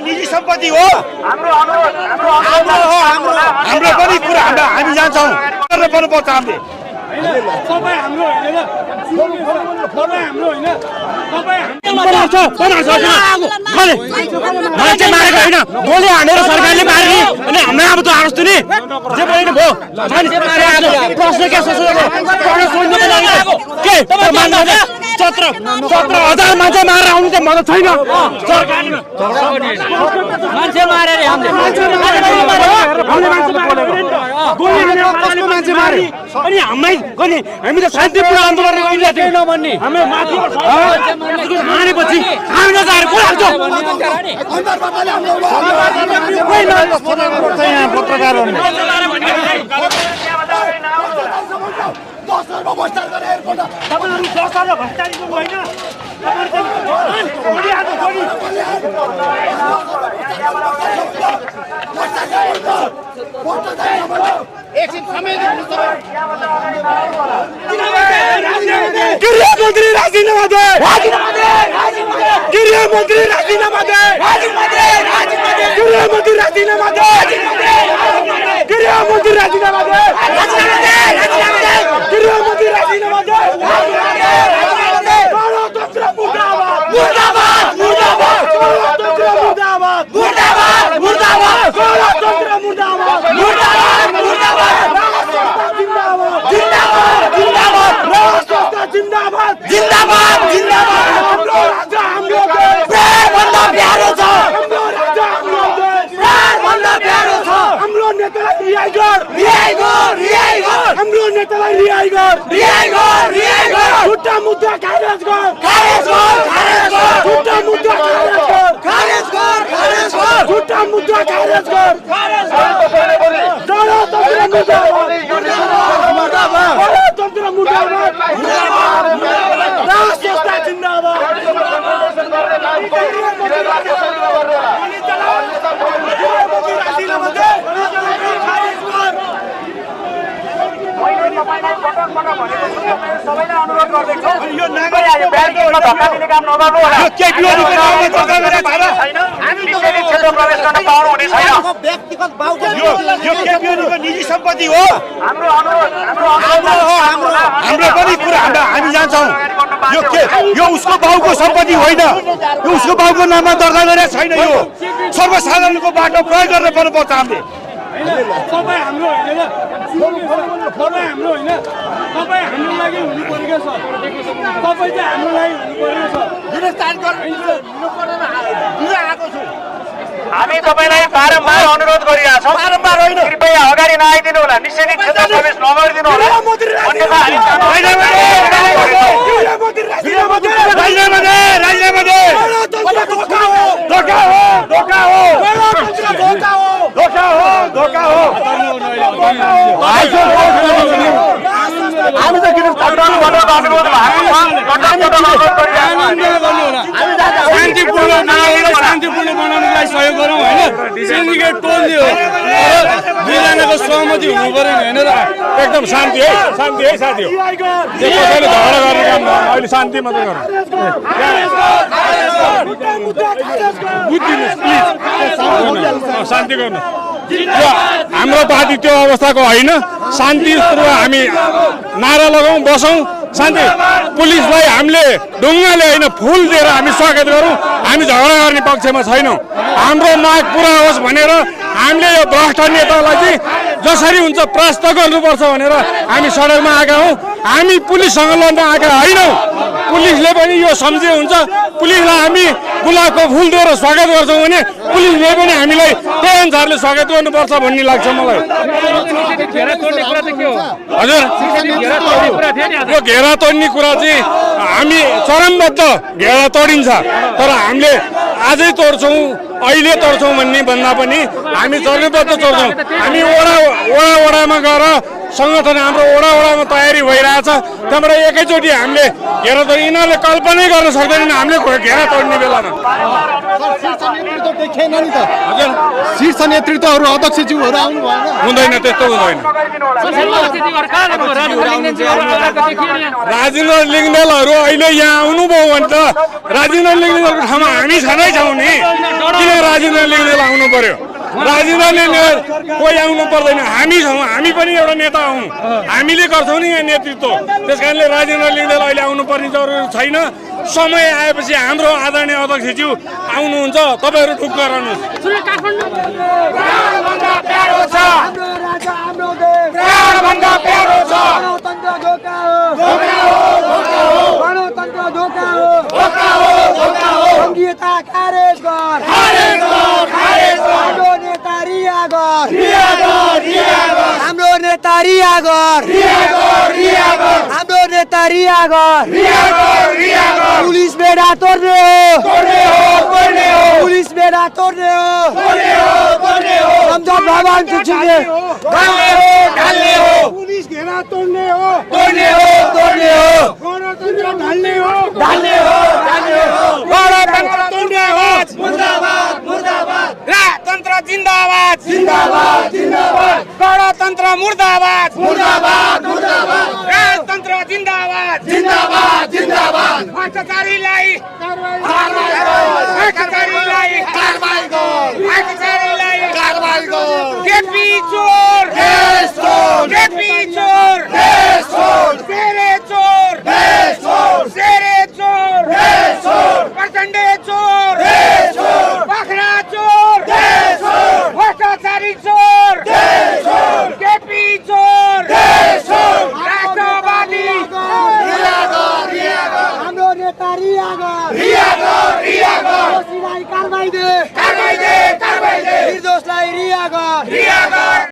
निजी सम्पत्ति हो हाम्रो पनि कुरा हामी जान्छौँ पर्नुपर्छ हामीले मान्छे मारेको होइन गोली हानेर सरकारले मार्ने अनि हाम्रो अब त आरोप नि जे पनि भयो प्रश्न के के 17,000 मान्छे मारेर आउनु त मद्दत छैन सरकारले मान्छे मारेर मान्छे मारे अनि हामी त शान्तिपूर्ण आन्दोलन गरिरहेको थियौँ नभन्ने हाम्रो माथि मारेपछि हामी नजाएर को लाग्छ पत्रकारहरूले गृहमन्त्री राजीनामा दे गृहमन्त्री राजीनामा दे गृहमन्त्री राजीनामा दे गृहमन्त्री राजीनामा दे गृहमन्त्री राजीनामा दे गणतन्त्र मुर्दाबाद मुर्दाबाद गणतन्त्र मुर्दाबाद मुर्दाबाद मुर्दाबाद गणतन्त्र मुर्दाबाद मुर्दाबाद मुर्दाबाद जिन्दाबाद जिन्दाबाद जिन्दाबाद जिन्दाबाद जिन्दाबाद हाम्रो राजा हाम्रो प्राणभन्दा प्यारो छ हाम्रो राजा हाम्रो प्राणभन्दा प्यारो छ हाम्रो नेतालाई रिहाई गर हाम्रो नेतालाई रिहाई गर झुट्टा मुद्दा खारेज गर झुट्टा मुद्दा खारेज गर झुट्टा मुद्दा खारेज गर गणतन्त्र मुर्दाबाद गणतन्त्र मुर्दाबाद राष्ट्र संस्था जिन्दाबाद सबैलाई अनुरोध गर्दैछु यो ब्यारिकेडमा धक्का दिने काम नगर्नु होला हामी क्षेत्र प्रवेश गर्न पाउनु हुने छैन यो केपीओलीको निजी सम्पत्ति हो हाम्रो पनि कुरा हामी जान्छौँ यो उसको बाउको सम्पत्ति होइन यो उसको बाउको नाममा दर्ता गरेको छैन यो सर्वसाधारणको बाटो प्रयोग गर्न पर्नुपर्छ हामीले तपाईँ हाम्रो होइन तपाईँ हाम्रो होइन तपाईँ हाम्रो लागि हुनु परेको छ तपाईँ चाहिँ हाम्रो लागि हुनु परेको छ हामी तपाईँलाई बारम्बार अनुरोध गरिरहेछौँ बारम्बार होइन कृपया अगाडि नआइदिनु होला निषेधित क्षेत्र प्रवेश नगरिदिनु होला हामी त शान्तिपूर्ण बनाउनलाई सहयोग गरौँ होइन सिन्डिकेट टोल्दियो दुईजनाको सहमति हुनु पर्यो होइन र एकदम शान्ति है साथी हो कसैले झगडा गर्ने काम अहिले शान्ति मात्रै गरौँ बुझिदिनुहोस् प्लिज शान्ति गर्नु हाम्रो पार्टी त्यो अवस्थाको होइन शान्तिपूर्वक हामी नारा लगाउँ बसौँ शान्ति पुलिसलाई हामीले ढुङ्गाले होइन फुल दिएर हामी स्वागत गरौँ हामी झगडा गर्ने पक्षमा छैनौँ हाम्रो माग पुरा होस् भनेर हामीले यो भ्रष्ट नेतालाई चाहिँ जसरी हुन्छ प्रस्त गर्नुपर्छ भनेर हामी सडकमा आएका हौँ हामी पुलिससँग लड्न आएका होइनौँ पुलिसले पनि यो सम्झे हुन्छ पुलिसलाई हामी गुलाबको फुल दिएर स्वागत गर्छौँ भने पुलिसले पनि हामीलाई त्यही अनुसारले स्वागत गर्नुपर्छ भन्ने लाग्छ मलाई हजुर यो घेरा तोड्ने कुरा चाहिँ हामी चरमबद्ध घेरा तोडिन्छ तर हामीले आजै तोड्छौँ अहिले तोड्छौँ भन्दा पनि हामी चरमबद्ध तोड्छौँ हामी वडामा गएर सङ्गठन हाम्रो वडामा तयारी भइरहेछ त्यहाँबाट एकैचोटि हामीले घेरा तोड यिनीहरूले कल्पनै गर्न सक्दैनन् हामीले घेरा तोड्ने बेलामा शीर्ष नेतृत्वहरू अध्यक्षज्यूहरू आउनु भएन हुँदैन त्यस्तो हुँदैन राजेन्द्र लिङ्गदेलहरू अहिले यहाँ आउनुभयो भने त राजेन्द्र लिङ्गदेलको ठाउँमा हामी छँदै छौँ नि किन राजेन्द्र लिङ्गदेल आउनु पर्यो राजेन्द्र लिङ्गदेल कोही आउनु पर्दैन हामी छौँ हामी पनि एउटा नेता हौँ हामीले गर्छौँ नि यहाँ नेतृत्व त्यस कारणले राजेन्द्र लिङ्गदेल अहिले आउनु पर्ने जरुरी छैन समय आएपछि हाम्रो आदरणीय अध्यक्षज्यू आउनुहुन्छ तपाईँहरू ढुक्क रहनुहोस् हाम्रो नेता पुलिस बेडा तोड्ने हो पुलिस बेडा तोड्ने हो संसद भवन चुच्चिने पुलिस घेरा तोड्ने हो गणतन्त्र ढल्ने हो गणतन्त्र तोड्ने हो राजतन्त्र जिन्दाबाद गणतन्त्र मुर्दाबाद राजतन्त्र जिन्दाबाद भ्रष्टाचारीलाई केपी चोर शेरे चोर प्रचण्डे चोर बाख्रा चोर भ्रष्टाचारी चोर केपी चोर राष्ट्रवादी हाम्रो नेता कारबाही दे निर्दोषलाई रिहा गर